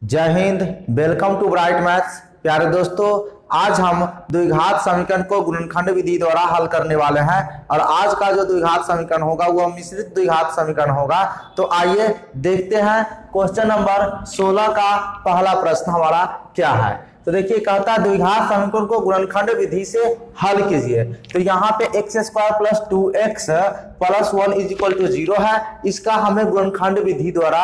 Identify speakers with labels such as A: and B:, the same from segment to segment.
A: जय Hind. Welcome to bright maths. प्यारे दोस्तों, आज हम द्विघात समीकरण को गुणनखंड विधि द्वारा हल करने वाले हैं और आज का जो द्विघात समीकरण होगा वो मिश्रित द्विघात समीकरण होगा। तो आइए देखते हैं क्वेश्चन नंबर 16 का पहला प्रश्न हमारा क्या है। तो देखिए, कहता है द्विघात समीकरण को गुणनखंड विधि से हल कीजिए। तो यहाँ पे x² + 2x + 1 = 0 है। इसका हमें गुणनखंड विधि द्वारा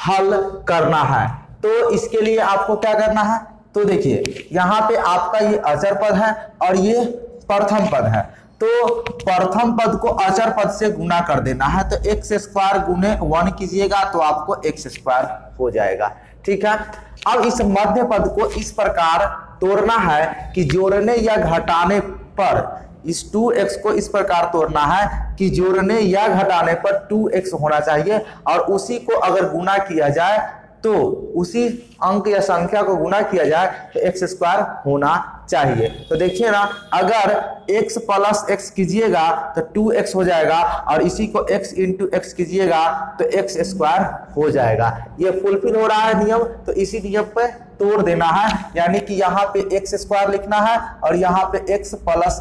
A: हल करना है। तो इसके लिए आपको क्या करना है, तो देखिए यहाँ पे आपका ये अचर पद है और ये प्रथम पद है। तो प्रथम पद को अचर पद से गुना कर देना है। तो x² × 1 कीजिएगा तो आपको x² हो जाएगा। ठीक है। अब इस मध्य पद को इस प्रकार तोड़ना है कि जोड़ने या घटाने पर, इस 2x को इस प्रकार तोड़ना है कि जोड़ने या घटाने पर 2x होना चाहिए और उसी को अगर गुना किया जाए तो उसी अंक या संख्या को गुना किया जाए तो x² होना चाहिए। तो देखिए ना, अगर x + x कीजिएगा तो 2x हो जाएगा और इसी को x × x कीजिएगा तो x² हो जाएगा। ये फुलफिल हो रहा है नियम, तो इसी नियम पे तोड़ देना है। यानी कि यहाँ पे x² लिखना है और यहाँ पे x +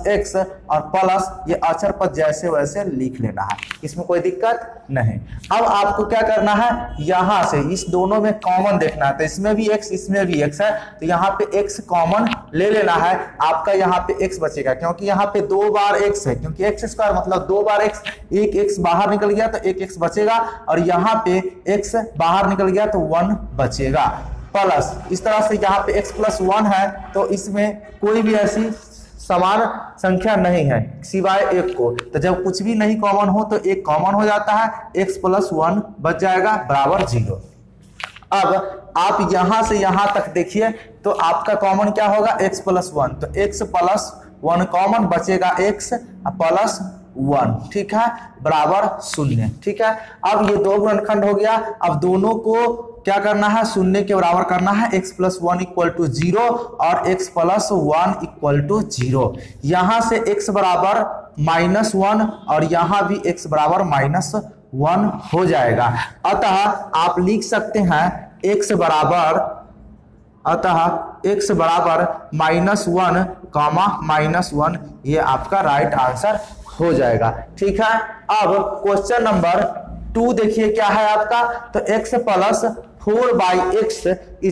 A: x और प्लस ये अचर पद जैसे वैसे लिख लेना है, इसमें कोई दिक्कत नहीं। अब आपको क्या करना है, यहाँ से इस दोनों में कॉमन देखना है। तो इसमें भी x इसमें भी x है, तो यहाँ पे x कॉमन ले लेना है। आपका यहाँ पे x बचेगा क्योंकि यहाँ पे 2 बार x है, क्योंकि x² मतलब 2 बार x, एक x बाहर निकल गया तो एक x बचेगा और यहाँ पे x बाहर निकल गया तो 1 बचेगा। प्लस इस तरह से यहाँ पे x + 1 है तो इसमें कोई भी ऐसी समान संख्या नहीं है सिवाय एक को। तो जब कुछ भी नहीं कॉमन हो तो एक कॉमन हो जाता है, x + 1 बच जाएगा बराबर 0। अब आप यहां से यहां तक देखिए तो आपका कॉमन क्या होगा, x + 1। तो x + 1 कॉमन बचेगा, x + 1, ठीक है, बराबर 0। ठीक है। अब ये दो गुणनखंड हो गया। अब दोनों को क्या करना है, 0 के बराबर करना है। x + 1 = 0 और x + 1 = 0। यहां से x बराबर -1 और यहां भी x बराबर -1 हो जाएगा। अतः आप लिख सकते हैं x बराबर -1, ये आपका राइट आंसर हो जाएगा। ठीक है। अब क्वेश्चन नंबर 2 देखिए क्या है आपका। तो x + 4/x =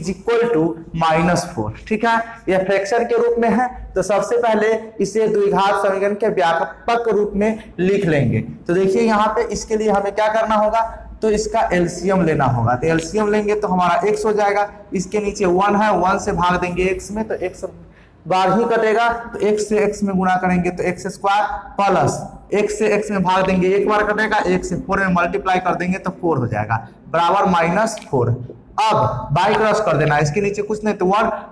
A: -4। ठीक है। यह फ्रैक्शन के रूप में है, तो सबसे पहले इसे द्विघात समीकरण के व्यापक रूप में लिख लेंगे। तो देखिए यहाँ पे इसके लिए हमें क्या करना होगा, तो इसका एलसीएम लेना होगा। तो एलसीएम लेंगे तो हमारा x हो जाएगा, इसके नीचे 1 है, 1 से भाग देंगे x में तो x बार ही कटेगा। तो x से x में गुना करेंगे तो x² प्लस x से x में भाग देंगे, एक बार कटेगा, 1 से 4 में मल्टीप्लाई कर देंगे तो 4 हो जाएगा बराबर -4। अब बाई क्रॉस कर देना, इसके नीचे कुछ नहीं तो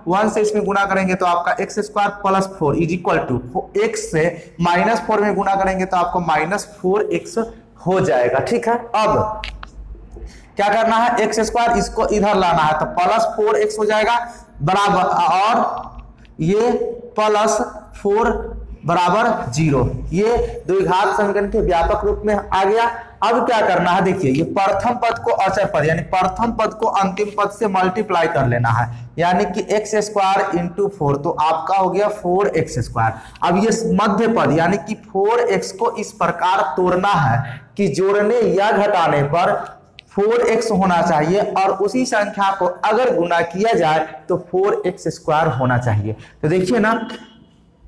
A: 1 से इसमें गुना करेंगे तो आपका x² + 4 = x से -4 में गुना करेंगे तो आपको -4x हो जाएगा। ठीक है। अब क्या करना है, x² इसको इधर लाना है तो +4x हो जाएगा बराबर, और ये +4 बराबर 0। ये द्विघात समीकरण के व्यापक रूप में आ गया। अब क्या करना है, देखिए ये प्रथम पद को अचर पद यानी प्रथम पद को अंतिम पद से मल्टीप्लाई कर लेना है, यानी कि x² × 4 तो आपका हो गया 4x²। अब ये मध्य पद यानी कि 4x को इस प्रकार तोड़ना है कि जोड़ने या घटाने पर 4x होना चाहिए और उसी संख्या को अगर गुना किया जाए तो 4x² होना चाहिए। तो देखिए ना,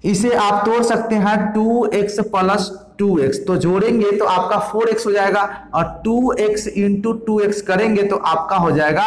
A: इसे आप तोड़ सकते हैं 2x + 2x, तो जोड़ेंगे तो आपका 4x हो जाएगा और 2x × 2x करेंगे तो आपका हो जाएगा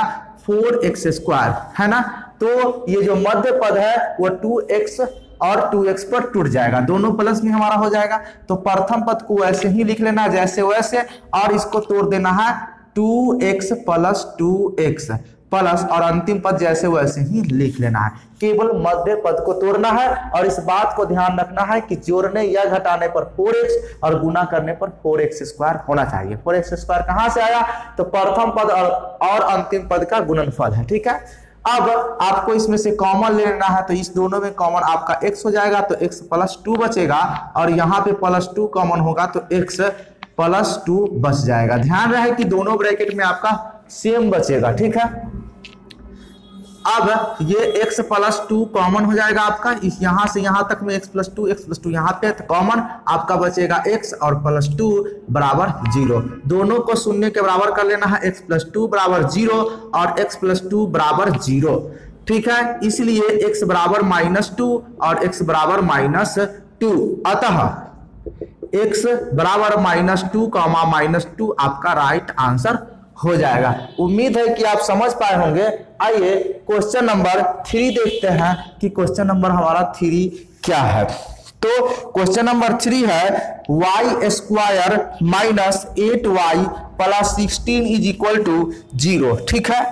A: 4x², है ना। तो ये जो मध्य पद है वो 2x और 2x पर टूट जाएगा, दोनों प्लस में हमारा हो जाएगा। तो प्रथम पद को वैसे ही लिख लेना जैसे वैसे और इसको तोड़ देना है 2x + 2x प्लस और अंतिम पद जैसे वैसे ही लिख लेना है। केवल मध्य पद को तोड़ना है और इस बात को ध्यान रखना है कि जोड़ने या घटाने पर 4x और गुना करने पर 4x² होना चाहिए। 4x² कहां से आया, तो प्रथम पद और अंतिम पद का गुणनफल है। ठीक है। अब आपको इसमें से कॉमन लेना है, तो इस दोनों में कॉमन आपका x हो जाएगा तो x + 2 बचेगा और यहाँ पे +2 कॉमन होगा तो x +2 बच जाएगा। ध्यान रहे कि दोनों ब्रैकेट में आपका सेम बचेगा। ठीक है। अब ये x प्लस 2 कॉमन हो जाएगा आपका, इस यहां से यहां तक में x प्लस 2 यहाँ पे तो कॉमन आपका बचेगा x और प्लस 2 बराबर 0। दोनों को शून्य के बराबर कर लेना है, x प्लस 2 बराबर 0 और x प्लस 2 बराबर 0। ठीक है, इसलिए x बराबर -2 और x बराबर -2, अतः x बराबर -2 -2 आपका राइट आंसर हो जाएगा। उम्मीद है कि आप समझ पाए होंगे। आइए क्वेश्चन नंबर 3 देखते हैं कि क्वेश्चन नंबर हमारा 3 क्या है। तो क्वेश्चन नंबर 3 है y² minus 8y plus 16 is equal to 0। ठीक है,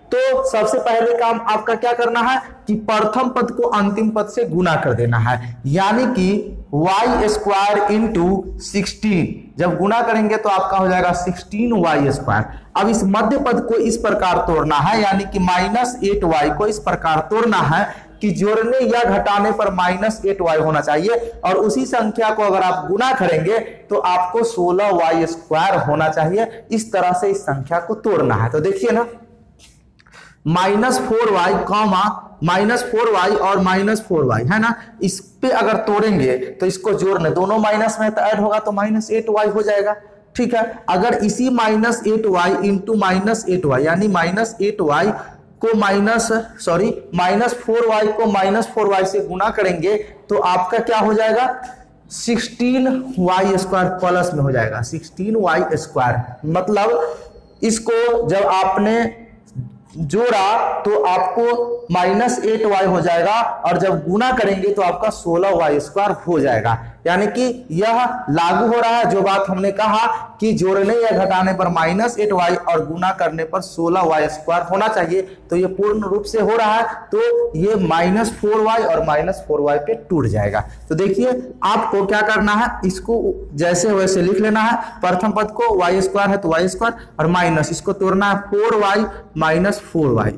A: तो सबसे पहले काम आपका क्या करना है कि प्रथम पद को अंतिम पद से गुना कर देना है, यानी कि y² इंटू 16। जब गुना करेंगे तो आपका हो जाएगा 16y²। अब इस मध्य पद को इस प्रकार तोड़ना है, यानी कि -8y को इस प्रकार तोड़ना है कि जोड़ने या घटाने पर -8y होना चाहिए, और उसी संख्या को अगर आप गुना करेंगे तो आपको 16y² होना चाहिए। इस तरह से इस संख्या को तोड़ना है। तो देखिए ना, -4y -4y और -4y है ना, इस पे अगर तोड़ेंगे तो इसको जोड़ने दोनों माइनस में तो ऐड होगा तो -8y हो जाएगा। ठीक है, अगर इसी -8y इंटू -8y यानी -8y को -4y को -4y से गुना करेंगे तो आपका क्या हो जाएगा 16y² प्लस में हो जाएगा 16y²। मतलब इसको जब आपने जोड़ा तो आपको -8y हो जाएगा, और जब गुना करेंगे तो आपका 16y² हो जाएगा। यानी कि यह लागू हो रहा है जो बात हमने कहा कि जोड़ने या घटाने पर -8y और गुना करने पर 16y² होना चाहिए, तो ये पूर्ण रूप से हो रहा है। तो ये -4y और -4y पे टूट जाएगा। तो देखिए आपको क्या करना है, इसको जैसे वैसे लिख लेना है। प्रथम पद को y² है तो y² और माइनस इसको तोड़ना है 4y -4y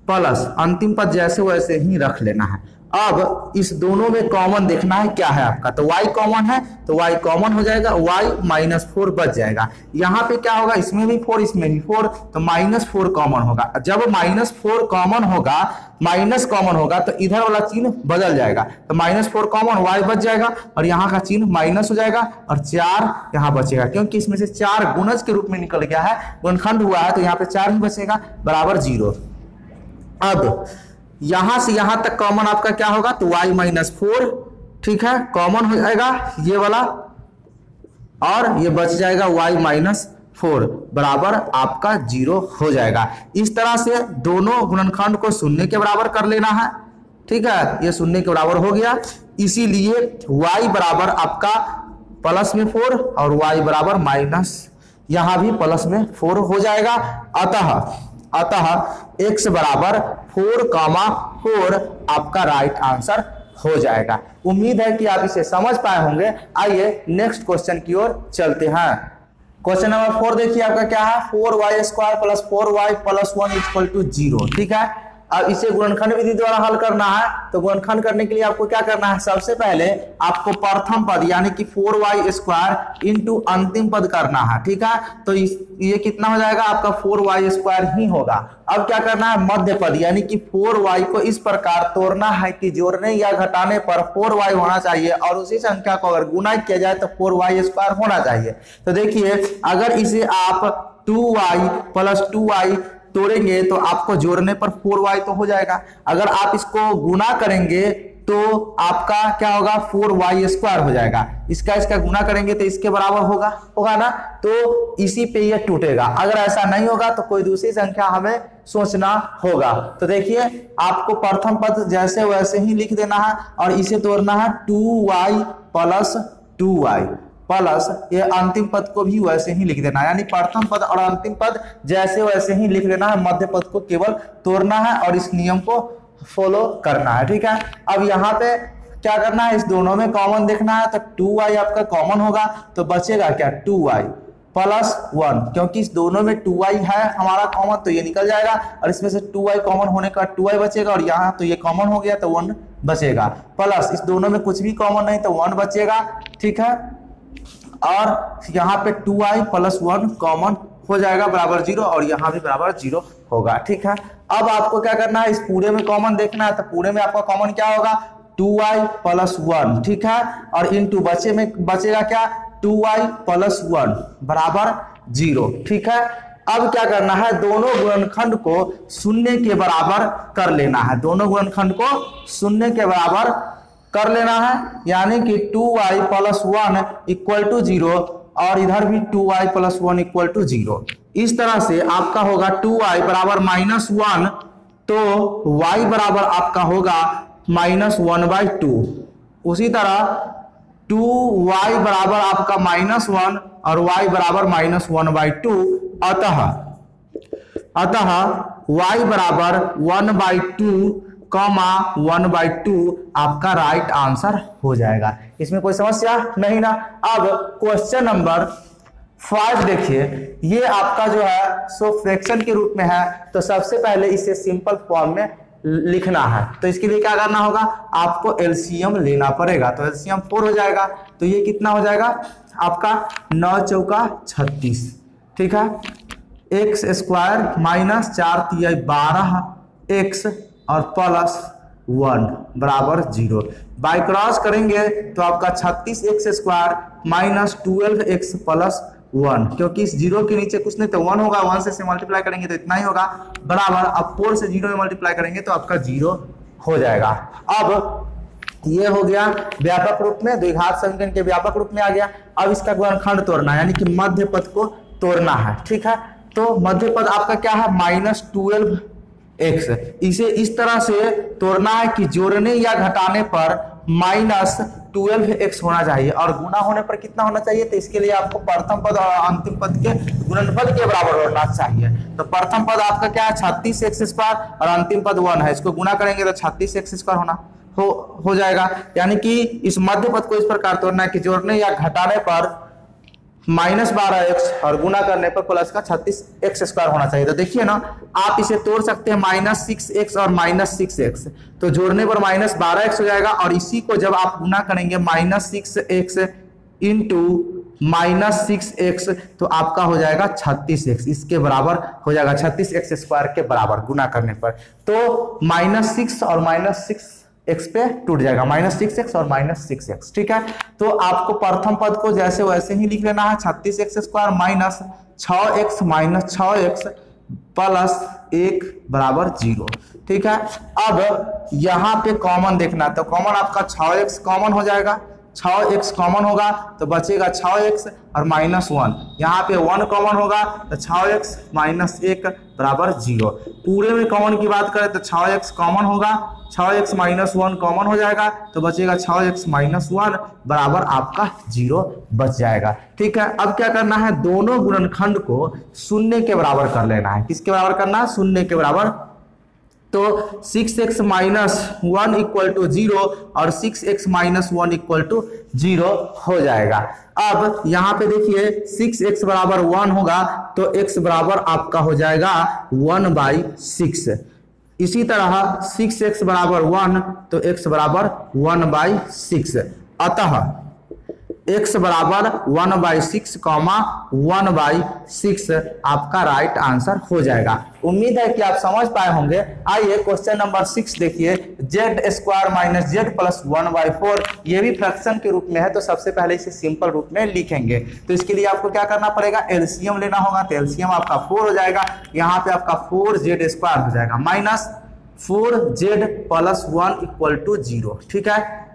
A: प्लस अंतिम पद जैसे वैसे ही रख लेना है। अब इस दोनों में कॉमन देखना है क्या है आपका, तो y कॉमन है तो y कॉमन हो जाएगा, y -4 बच जाएगा। यहाँ पे क्या होगा, इसमें भी 4 इसमें भी 4, तो -4 कॉमन होगा। जब -4 कॉमन होगा, माइनस कॉमन होगा तो इधर वाला चिन्ह बदल जाएगा, तो -4 कॉमन y बच जाएगा और यहाँ का चिन्ह माइनस हो जाएगा और 4 यहाँ बचेगा, क्योंकि इसमें से 4 गुणज के रूप में निकल गया है, गुणनखंड हुआ है, तो यहाँ पे 4 ही बचेगा बराबर 0। अब यहां से यहां तक कॉमन आपका क्या होगा, तो y -4 ठीक है कॉमन हो जाएगा ये वाला, और ये बच जाएगा y -4 बराबर आपका 0 हो जाएगा। इस तरह से दोनों गुणनखंड को शून्य के बराबर कर लेना है। ठीक है, ये शून्य के बराबर हो गया, इसीलिए y बराबर आपका प्लस में 4 और y बराबर माइनस, यहां भी प्लस में 4 हो जाएगा। अतः x बराबर 4,4 आपका राइट आंसर हो जाएगा। उम्मीद है कि आप इसे समझ पाए होंगे। आइए नेक्स्ट क्वेश्चन की ओर चलते हैं। क्वेश्चन नंबर 4 देखिए आपका क्या है, 4y² plus 4y plus 1 equal to 0। ठीक है, अब इसे गुणनखंड विधि द्वारा हल करना है। तो गुणनखंड करने के लिए आपको क्या करना है, सबसे पहले आपको प्रथम पद यानी कि 4y² इंटू अंतिम पद करना है। ठीक है, तो ये कितना हो जाएगा आपका 4y² ही होगा। अब क्या करना है, मध्य पद यानी कि 4y को इस प्रकार तोड़ना है कि जोड़ने या घटाने पर 4y होना चाहिए, और उसी संख्या को अगर गुना किया जाए तो 4y² होना चाहिए। तो देखिए अगर इसे आप 2y प्लस 2y तोड़ेंगे तो आपको जोड़ने पर 4y तो हो जाएगा, अगर आप इसको गुना करेंगे तो आपका क्या होगा 4y² हो जाएगा। इसका गुना करेंगे तो इसके बराबर होगा ना, तो इसी पे ये टूटेगा। अगर ऐसा नहीं होगा तो कोई दूसरी संख्या हमें सोचना होगा। तो देखिए आपको प्रथम पद जैसे वैसे ही लिख देना है और इसे तोड़ना है 2y प्लस 2y प्लस ये अंतिम पद को भी वैसे ही लिख देना है, यानी प्रथम पद और अंतिम पद जैसे वैसे ही लिख देना है, मध्य पद को केवल तोड़ना है और इस नियम को फॉलो करना है। ठीक है, अब यहाँ पे क्या करना है, इस दोनों में कॉमन देखना है, तो 2y आपका कॉमन होगा तो बचेगा क्या 2y प्लस 1, क्योंकि इस दोनों में 2y है हमारा कॉमन तो ये निकल जाएगा, और इसमें से 2y कॉमन होने का 2y बचेगा, और यहाँ तो ये कॉमन हो गया तो 1 बचेगा, प्लस इस दोनों में कुछ भी कॉमन नहीं तो 1 बचेगा। ठीक है, और यहाँ पे 2y प्लस 1 कॉमन हो जाएगा बराबर 0 और यहाँ भी बराबर 0 होगा। ठीक है, अब आपको क्या करना है, इस पूरे में कॉमन देखना है, तो पूरे में आपका कॉमन क्या होगा 2y + 1। ठीक है, और इनटू बचे में बचेगा क्या 2y + 1 बराबर 0। ठीक है, अब क्या करना है, दोनों गुणनखंड को शून्य के बराबर कर लेना है, दोनों गुणनखंड को शून्य के बराबर कर लेना है, यानी कि 2y + 1 = 0 और इधर भी 2y + 1 = 0। इस तरह से आपका होगा 2y बराबर -1, तो y बराबर आपका होगा -1/2। उसी तरह 2y बराबर आपका -1 और y बराबर -1/2, अतः y बराबर 1/2, 1/2 आपका राइट आंसर हो जाएगा। इसमें कोई समस्या नहीं ना। अब क्वेश्चन नंबर 5 देखिए, ये आपका जो है सो फ्रैक्शन के रूप में है, तो सबसे पहले इसे सिंपल फॉर्म में लिखना है, तो इसके लिए क्या करना होगा, आपको एलसीएम लेना पड़ेगा। तो एलसीएम 4 हो जाएगा, तो ये कितना हो जाएगा आपका 9 चौका 36। ठीक है, x² - 4 तिहाई 12x और +1 बराबर 0। बाय क्रॉस करेंगे तो आपका 36x² - 12x + 1, क्योंकि इस 0 के नीचे कुछ नहीं तो 1 होगा, 1 से मल्टीप्लाई करेंगे तो इतना ही होगा बराबर। अब 4 से 0 में मल्टीप्लाई करेंगे तो आपका 0 हो जाएगा। अब ये हो गया व्यापक रूप में, द्विघात समीकरण के व्यापक रूप में आ गया। अब इसका गुणनखंड तोड़ना है, यानी कि मध्य पद को तोड़ना है। ठीक है, तो मध्य पद आपका क्या है -12x, इसे इस तरह से तोड़ना है कि जोड़ने या घटाने पर -12x होना चाहिए और गुणा होने पर कितना होना चाहिए, तो इसके लिए आपको प्रथम पद और अंतिम पद के गुणनफल के बराबर होना चाहिए। तो प्रथम पद आपका क्या है 36x² और अंतिम पद 1 है, इसको गुणा करेंगे तो 36x² होना हो जाएगा। यानी कि इस मध्य पद को इस प्रकार तोड़ना है कि जोड़ने या घटाने पर -12x और गुणा करने पर प्लस का 36x² होना चाहिए। तो देखिए ना, आप इसे तोड़ सकते हैं -6x और -6x, तो जोड़ने पर -12x हो जाएगा और इसी को जब आप गुणा करेंगे -6x × -6x तो आपका हो जाएगा 36x, इसके बराबर हो जाएगा 36x² के बराबर गुणा करने पर। तो -6 और -6x पे टूट जाएगा, -6x और -6x। ठीक है, तो आपको प्रथम पद को जैसे वैसे ही लिख लेना है, 36x² - 6x - 6x + 1 बराबर 0। ठीक है, अब यहाँ पे कॉमन देखना, तो कॉमन आपका 6x कॉमन हो जाएगा, 6x कॉमन होगा तो बचेगा 6x और -1, यहाँ पे 1 कॉमन होगा तो 6x - 1 बराबर 0। पूरे में कॉमन की बात करें तो 6x कॉमन होगा, 6x - 1 कॉमन हो जाएगा तो बचेगा 6x - 1 बराबर आपका 0 बच जाएगा। ठीक है, अब क्या करना है, दोनों गुणनखंड को शून्य के बराबर कर लेना है। किसके बराबर करना है, शून्य के बराबर। तो 6x - 1 = 0 और 6x - 1 = 0 हो जाएगा। अब यहाँ पे देखिए 6x बराबर 1 होगा तो x बराबर आपका हो जाएगा 1/6। इसी तरह 6x बराबर 1 तो x बराबर 1/6, अतः x बराबर 1/6, 1/6 आपका राइट आंसर हो जाएगा। उम्मीद है कि आप समझ पाए होंगे। आइए क्वेश्चन नंबर 6 देखिए, z² - z + 1/4, ये भी फ्रैक्शन के रूप में है, तो सबसे पहले इसे सिंपल रूप में लिखेंगे। तो इसके लिए आपको क्या करना पड़ेगा, एलसीएम लेना होगा, तो एलसीएम आपका 4 हो जाएगा, यहाँ पे आपका 4z² हो जाएगा -4z + 1 = 0। ठीक है,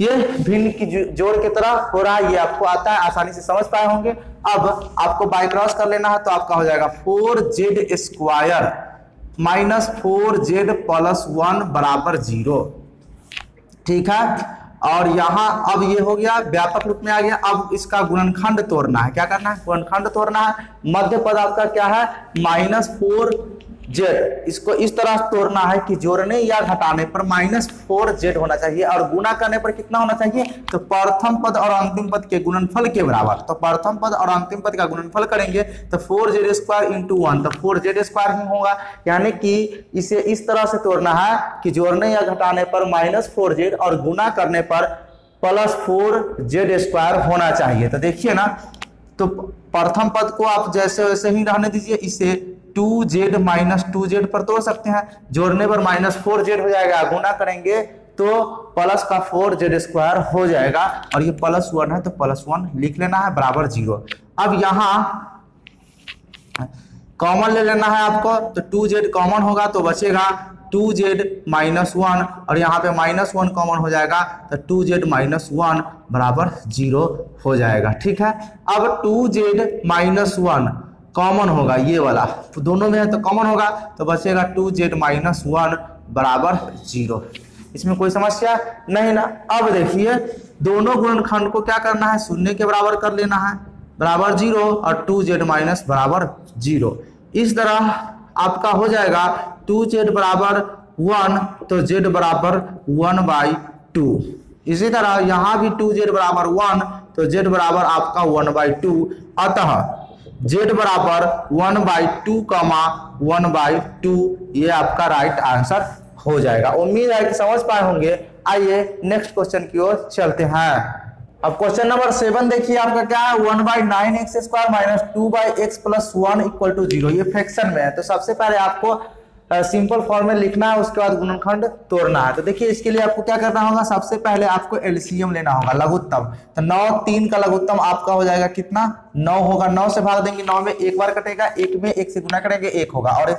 A: ये भिन्न की जोड़ की तरह हो रहा है, ये आपको आता है, आसानी से समझ पाए होंगे। अब आपको बाय क्रॉस कर लेना है, तो आपका हो जाएगा 4z² - 4z + 1 बराबर 0। ठीक है, और यहाँ अब ये हो गया व्यापक रूप में आ गया। अब इसका गुणनखंड तोड़ना है, क्या करना है, गुणनखंड तोड़ना है। मध्य पद आपका क्या है -4z, इसको इस तरह तोड़ना है कि जोड़ने या घटाने पर -4z होना चाहिए और गुणा करने पर कितना होना चाहिए, तो प्रथम पद और अंतिम पद के गुणनफल के बराबर। तो प्रथम पद और अंतिम पद का गुणनफल करेंगे तो 4z² × 1 तो 4z² ही होगा, यानी कि इसे इस तरह से तोड़ना है कि जोड़ने या घटाने पर -4z और गुणा करने पर +4z² होना चाहिए। तो देखिए ना, तो प्रथम पद को आप जैसे वैसे ही रहने दीजिए, इसे 2z माइनस 2z पर तोड़ सकते हैं, जोड़ने पर माइनस 4z हो जाएगा, गुना करेंगे तो प्लस का 4z स्क्वायर हो जाएगा, और ये +1 है तो +1 लिख लेना है बराबर 0। अब यहाँ कॉमन ले लेना है आपको, तो 2z कॉमन होगा तो बचेगा 2z माइनस 1, और यहाँ पे -1 कॉमन हो जाएगा तो 2z माइनस 1 बराबर 0 हो जाएगा। ठीक है, अब 2z माइनस 1 कॉमन होगा, ये वाला दोनों में है तो कॉमन होगा, तो बचेगा 2z माइनस 1 बराबर 0। इसमें कोई समस्या नहीं ना। अब देखिए दोनों गुणनखंड को क्या करना है, शून्य के बराबर कर लेना है, बराबर 0 और 2z माइनस बराबर 0। इस तरह आपका हो जाएगा 2z बराबर 1 तो z बराबर 1/2। इसी तरह यहाँ भी 2z बराबर 1 तो z बराबर आपका 1/2। अतः z बराबर 1/2 1/2 ये आपका राइट आंसर हो जाएगा। उम्मीद है कि समझ पाए होंगे। आइए नेक्स्ट क्वेश्चन की ओर चलते हैं। अब क्वेश्चन नंबर 7 देखिए आपका क्या है, 1/9x² minus 2/x plus 1 equal to 0। ये फ्रैक्शन में है, तो सबसे पहले आपको सिंपल फॉर्म में लिखना है, उसके बाद गुणनखंड तोड़ना है। तो देखिए इसके लिए आपको क्या करना होगा, सबसे पहले आपको एलसीएम लेना होगा, लघुत्तम। तो 9 3 का लघुत्तम आपका हो जाएगा कितना, 9 होगा। 9 से भाग देंगे, 9 में एक बार कटेगा, 1 में 1 से गुना करेंगे 1 होगा, और एक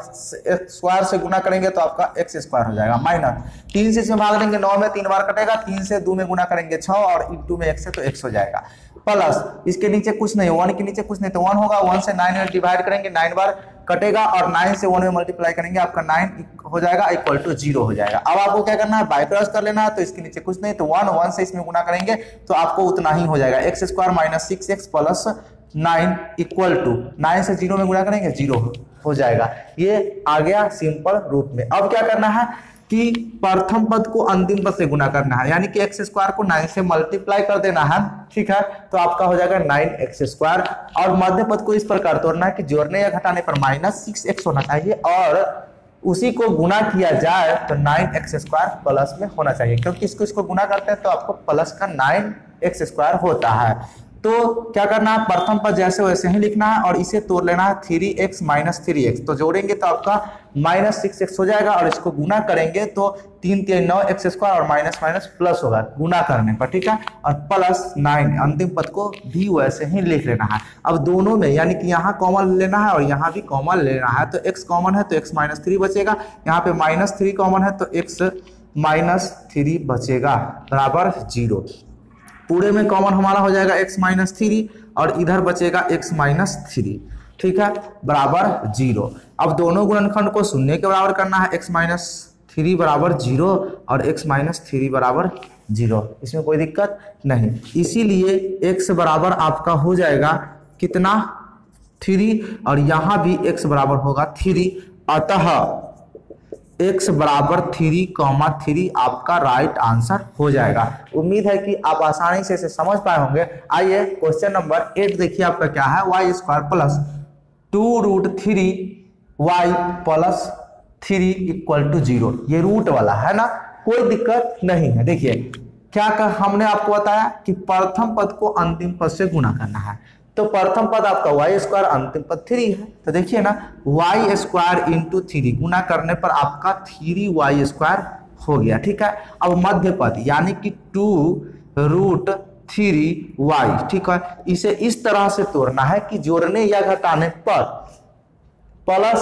A: स्क्वायर से गुना करेंगे तो आपका x स्क्वायर हो जाएगा। माइनस 3 से इसमें भाग देंगे, 9 में 3 बार कटेगा, 3 से 2 में गुना करेंगे 6, और इंटू में 1 से तो x हो जाएगा। प्लस इसके नीचे कुछ नहीं, 1 के नीचे कुछ नहीं तो 1 होगा। 1 से 9 में डिवाइड करेंगे, 9 बार कटेगा, और 9 से 1 में मल्टीप्लाई करेंगे, आपका 9 हो जाएगा इक्वल टू 0 हो जाएगा। अब आपको क्या करना है, बाय क्रॉस कर लेना है। तो इसके नीचे कुछ नहीं तो 1 से इसमें गुना करेंगे तो आपको उतना ही हो जाएगा, x square minus 6x plus 9 equal to 9 से 0 में गुना करेंगे 0 हो जाएगा। ये आ गया सिंपल रूप में। अब क्या करना है कि प्रथम पद को अंतिम पद से गुना करना है, यानी कि x स्क्वायर को 9 से मल्टीप्लाई कर देना है। ठीक है, तो आपका हो जाएगा 9x स्क्वायर, और मध्य पद को इस प्रकार तोड़ना है कि जोड़ने या घटाने पर -6x होना चाहिए, और उसी को गुना किया जाए तो 9x स्क्वायर प्लस में होना चाहिए, क्योंकि इसको गुना करते हैं तो आपको प्लस का 9x स्क्वायर होता है। तो क्या करना है, प्रथम पद जैसे वैसे ही लिखना है, और इसे तोड़ लेना है 3x माइनस 3x। तो जोड़ेंगे तो आपका -6x हो जाएगा, और इसको गुना करेंगे तो 3 3 9 x स्क्वायर, और माइनस माइनस प्लस होगा गुना करने पर। ठीक है, और प्लस 9 अंतिम पद को भी वैसे ही लिख लेना है। अब दोनों में यानी कि यहाँ कॉमन लेना है और यहाँ भी कॉमन लेना है, तो x कॉमन है तो x माइनस 3 बचेगा, यहाँ पे -3 कॉमन है तो x माइनस 3 बचेगा बराबर 0। पूरे में कॉमन हमारा हो जाएगा x माइनस 3, और इधर बचेगा x माइनस 3। ठीक है, बराबर 0। अब दोनों गुणनखंड को शून्य के बराबर करना है, x माइनस 3 बराबर 0 और x माइनस 3 बराबर 0। इसमें कोई दिक्कत नहीं, इसीलिए x बराबर आपका हो जाएगा कितना 3, और यहाँ भी x बराबर होगा 3। अतः x बराबर 3,3 आपका राइट आंसर हो जाएगा। उम्मीद है कि आप आसानी से इसे समझ पाए होंगे। आइए क्वेश्चन नंबर 8 देखिए आपका क्या है, y square plus 2√3y plus 3 equal to 0। ये रूट वाला है ना, कोई दिक्कत नहीं है। देखिए क्या हमने आपको बताया कि प्रथम पद को अंतिम पद से गुना करना है, तो प्रथम पद आपका y स्क्वायर, अंतिम पद 3 है। तो देखिए ना, y स्क्वायर इंटू 3 गुना करने पर आपका 3y स्क्वायर हो गया। ठीक है, अब मध्य पद यानी कि 2√3y। ठीक है, इसे इस तरह से तोड़ना है कि जोड़ने या घटाने पर प्लस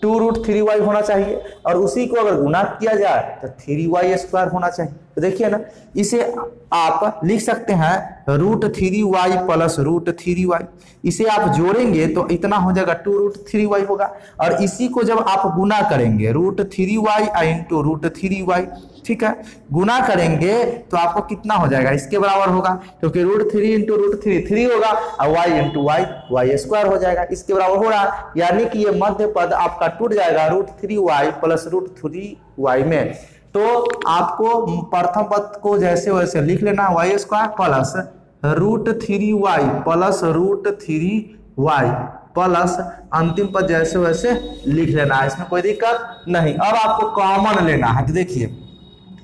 A: 2√3y होना चाहिए, और उसी को अगर गुना किया जाए तो 3y स्क्वायर होना चाहिए। तो देखिए ना, इसे आप लिख सकते हैं √3y प्लस √3y। इसे आप जोड़ेंगे तो इतना हो जाएगा 2√3y होगा, और इसी को जब आप गुना करेंगे √3y इंटू √3y, ठीक है, गुना करेंगे तो आपको कितना हो जाएगा, इसके बराबर होगा, क्योंकि √3 इंटू √3 3 होगा, और y इंटू y स्क्वायर हो जाएगा, इसके बराबर हो रहा है। यानी कि ये मध्य पद आपका टूट जाएगा √3y प्लस √3y में। तो आपको प्रथम पद को जैसे वैसे लिख लेना, y square plus √3y plus √3y plus अंतिम पद जैसे वैसे लिख लेना है, इसमें कोई दिक्कत नहीं। अब आपको कॉमन लेना है, तो देखिए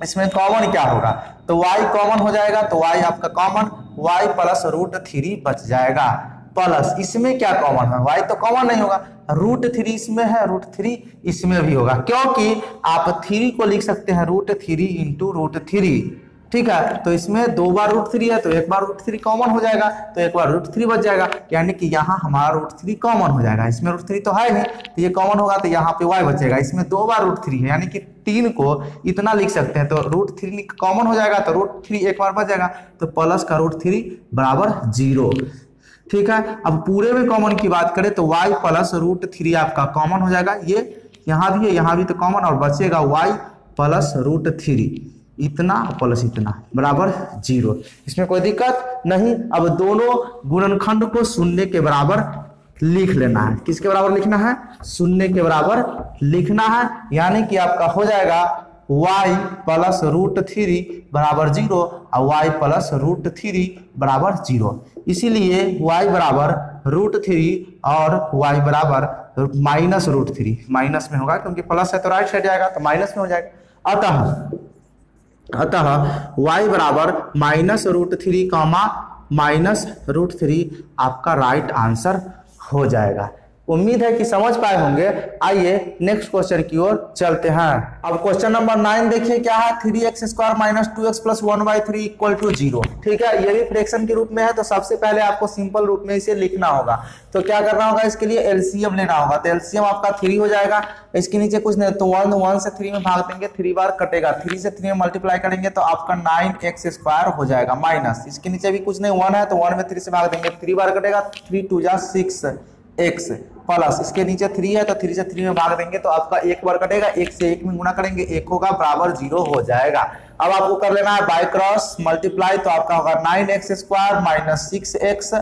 A: इसमें कॉमन क्या होगा, तो y कॉमन हो जाएगा, तो y आपका कॉमन, y प्लस √3 बच जाएगा। प्लस इसमें क्या कॉमन है, y तो कॉमन नहीं होगा, √3 इसमें है, √3 इसमें भी होगा, क्योंकि आप 3 को लिख सकते हैं √3 इंटू √3, ठीक है। तो इसमें 2 बार √3 है तो एक बार √3 कॉमन हो जाएगा, तो एक बार √3 बच जाएगा, यानी कि यहाँ हमारा √3 कॉमन हो जाएगा। इसमें √3 तो है नहीं, तो ये कॉमन होगा तो यहाँ पे y बचेगा। इसमें 2 बार √3 है, यानी कि 3 को इतना लिख सकते हैं, तो √3 कॉमन हो जाएगा, तो √3 एक बार बच जाएगा, तो प्लस का √3 बराबर 0, ठीक है। अब पूरे में कॉमन की बात करें तो y प्लस √3 आपका कॉमन हो जाएगा, ये यहाँ भी है, यहाँ भी तो कॉमन, और बचेगा y प्लस √3 इतना प्लस इतना बराबर 0। इसमें कोई दिक्कत नहीं। अब दोनों गुणनखंड को शून्य के बराबर लिख लेना है। किसके बराबर लिखना है, शून्य के बराबर लिखना है, यानी कि आपका हो जाएगा y प्लस √3 बराबर 0 और y प्लस √3 बराबर 0। इसीलिए y बराबर √3 और y बराबर -√3, माइनस में होगा क्योंकि प्लस है तो राइट साइड जाएगा, तो माइनस में हो जाएगा। अतः y बराबर -√3 -√3 आपका राइट आंसर हो जाएगा। उम्मीद है कि समझ पाए होंगे। आइए नेक्स्ट क्वेश्चन की ओर चलते हैं। अब क्वेश्चन नंबर 9 देखिए क्या है, 3x² - 2x + 1/3 = 0, ठीक है। ये भी फ्रैक्शन के रूप में है, तो सबसे पहले आपको सिंपल रूप में इसे लिखना होगा। तो क्या करना होगा, इसके लिए एलसीएम लेना होगा। तो एलसीएम आपका 3 हो जाएगा, इसके नीचे कुछ नहीं, तो 1 से 3 में भाग देंगे, 3 बार कटेगा, 3 से 3 में मल्टीप्लाई करेंगे तो आपका 9x² हो जाएगा, माइनस इसके नीचे भी कुछ नहीं, 1 है तो 1 में 3 से भाग देंगे, 3 बार कटेगा, 3 2 जा 6x प्लस इसके नीचे 3 है तो 3 से 3 में भाग देंगे तो आपका 1 बार कटेगा, 1 से 1 में गुना करेंगे, 1 होगा बराबर 0 हो जाएगा। अब आपको कर लेना है बाय क्रॉस मल्टीप्लाई, तो आपका होगा 9x² - 6x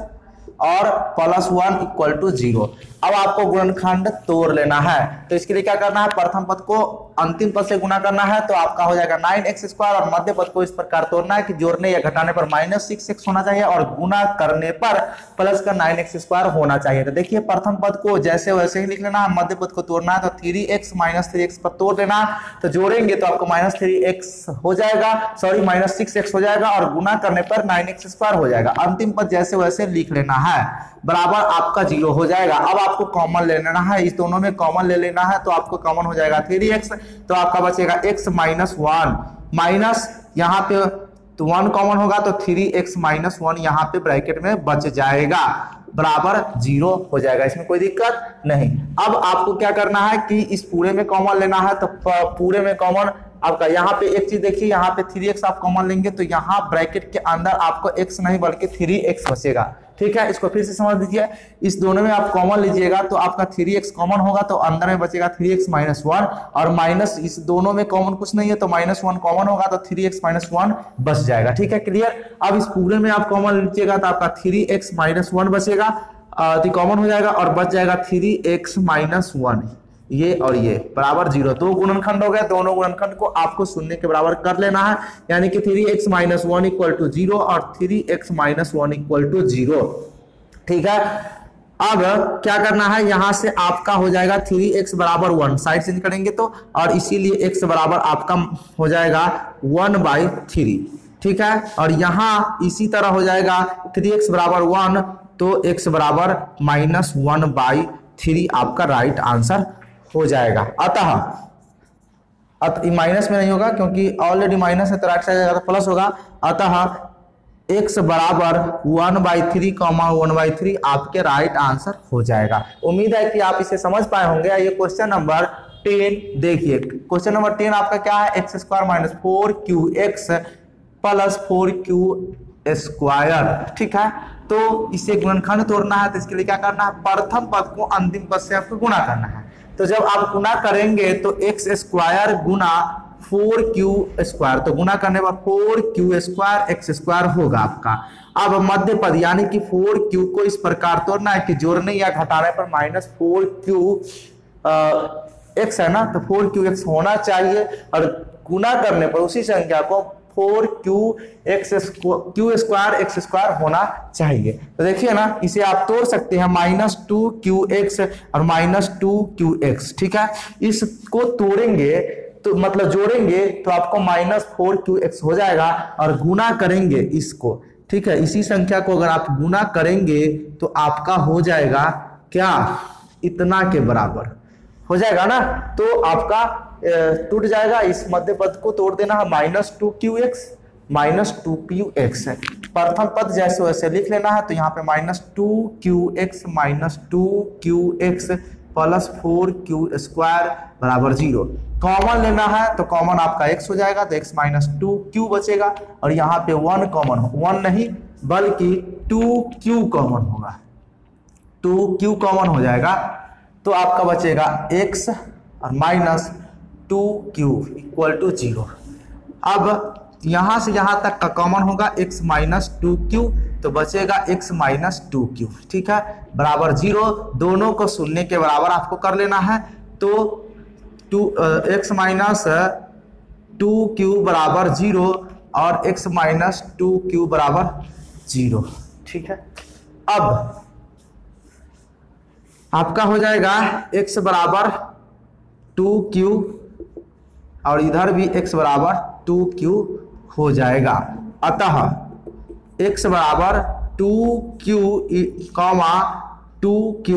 A: और +1 = 0। अब आपको गुणनखंड तोड़ लेना है, तो इसके लिए क्या करना है, प्रथम पद को अंतिम पद से गुना करना है, तो आपका हो जाएगा 9x² और मध्य पद को इस प्रकार तोड़ना है कि जोड़ने या घटाने पर -6x होना चाहिए और गुना करने पर प्लस का 9x² होना चाहिए। तो देखिए प्रथम पद को जैसे वैसे ही लिख लेना है, मध्य पद को तोड़ना है तो 3x - 3x पर तोड़ देना है, तो जोड़ेंगे तो आपको -3x हो जाएगा, सॉरी -6x हो जाएगा और गुना करने पर 9x² हो जाएगा। अंतिम पद जैसे वैसे लिख लेना है, बराबर आपका 0 हो जाएगा। अब आपको कॉमन ले लेना है, इस दोनों में कॉमन ले लेना है, तो आपको कॉमन हो जाएगा 3x, तो आपका बचेगा x - 1 माइनस यहाँ पे तो 1 कॉमन होगा तो 3x - 1 यहाँ पे ब्रैकेट में बच जाएगा, बराबर 0 हो जाएगा। इसमें कोई दिक्कत नहीं। अब आपको क्या करना है कि इस पूरे में कॉमन लेना है, तो पूरे में कॉमन आपका यहाँ पे एक चीज देखिए, यहाँ पे 3x आप कॉमन लेंगे तो यहाँ ब्रैकेट के अंदर आपको x नहीं बल्कि 3x बचेगा, ठीक है। इसको फिर से समझ लीजिए, इस दोनों में आप कॉमन लीजिएगा तो आपका 3x कॉमन होगा तो अंदर में बचेगा 3x - 1 और माइनस, इस दोनों में कॉमन कुछ नहीं है तो -1 कॉमन होगा तो 3x - 1 बच जाएगा, ठीक है, क्लियर। अब इस पूरे में आप कॉमन लीजिएगा तो आपका 3x - 1 बचेगा, तो कॉमन हो जाएगा और बच जाएगा 3x - 1, ये और ये बराबर 0। दो गुणनखंड हो गए, दोनों गुणनखंड को आपको शून्य के बराबर कर लेना है, यानी कि 3x - 1 = 0 और 3x - 1 = 0, ठीक है। अब क्या करना है, यहां से आपका हो जाएगा 3x बराबर 1, साइड चेंज करेंगे तो, और इसीलिए x बराबर आपका हो जाएगा 1/3, ठीक है। और यहां इसी तरह हो जाएगा 3x बराबर 1 तो x बराबर -1/3 आपका राइट आंसर हो जाएगा। अतः माइनस में नहीं होगा क्योंकि ऑलरेडी माइनस है तो राइट साइड जाएगा तो प्लस होगा। अतः x बराबर 1/3, 1/3 आपके राइट आंसर हो जाएगा। उम्मीद है कि आप इसे समझ पाए होंगे। ये क्वेश्चन नंबर 10 देखिए, क्वेश्चन नंबर 10 आपका क्या है, x² - 4qx + 4q², ठीक है। तो इसे गुणनखंड तोड़ना है, तो इसके लिए क्या करना है, प्रथम पद को अंतिम पद से आपको गुणा करना है। तो जब आप गुणा करेंगे तो x² गुना 4q², तो गुना करने पर 4q² x² होगा आपका। अब मध्य पद यानी कि 4q को इस प्रकार तोड़ना है कि जोड़ने या घटाने पर -4q x है ना, तो 4qx होना चाहिए और गुना करने पर उसी संख्या को 4q² x² होना चाहिए। तो देखिए ना, इसे आप तोड़ सकते हैं, -2qx और -2qx, ठीक है। इसको तोड़ेंगे तो मतलब जोड़ेंगे तो आपको -4qx हो जाएगा और गुना करेंगे इसको ठीक है, इसी संख्या को अगर आप गुना करेंगे तो आपका हो जाएगा क्या, इतना के बराबर हो जाएगा ना। तो आपका टूट जाएगा, इस मध्य पद को तोड़ देना है, -2qx -2qx है। प्रथम पद जैसे वैसे लिख लेना है, तो यहाँ पे -2qx प्लस 4q² बराबर 0। कॉमन लेना है तो कॉमन आपका x हो जाएगा, तो x -2q बचेगा, और यहाँ पे 1 कॉमन हो, 1 नहीं बल्कि 2q कॉमन होगा, 2q कॉमन हो जाएगा, तो आपका बचेगा x और -2q = 0। अब यहाँ से यहाँ तक का कॉमन होगा x -2q, तो बचेगा x -2q, ठीक है, बराबर 0। दोनों को शून्य के बराबर आपको कर लेना है, तो x -2q बराबर 0 और x -2q बराबर 0, ठीक है। अब आपका हो जाएगा x बराबर 2q और इधर भी x बराबर 2q हो जाएगा, अतः x बराबर 2q, 2q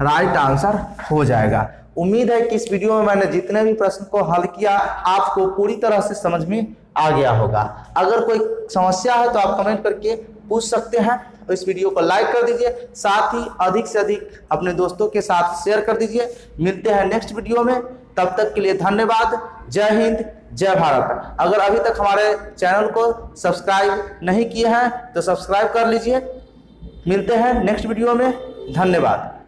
A: राइट आंसर हो जाएगा। उम्मीद है कि इस वीडियो में मैंने जितने भी प्रश्न को हल किया आपको पूरी तरह से समझ में आ गया होगा। अगर कोई समस्या है तो आप कमेंट करके पूछ सकते हैं, और इस वीडियो को लाइक कर दीजिए, साथ ही अधिक से अधिक अपने दोस्तों के साथ शेयर कर दीजिए। मिलते हैं नेक्स्ट वीडियो में, तब तक के लिए धन्यवाद। जय हिंद, जय भारत। अगर अभी तक हमारे चैनल को सब्सक्राइब नहीं किए हैं तो सब्सक्राइब कर लीजिए। मिलते हैं नेक्स्ट वीडियो में, धन्यवाद।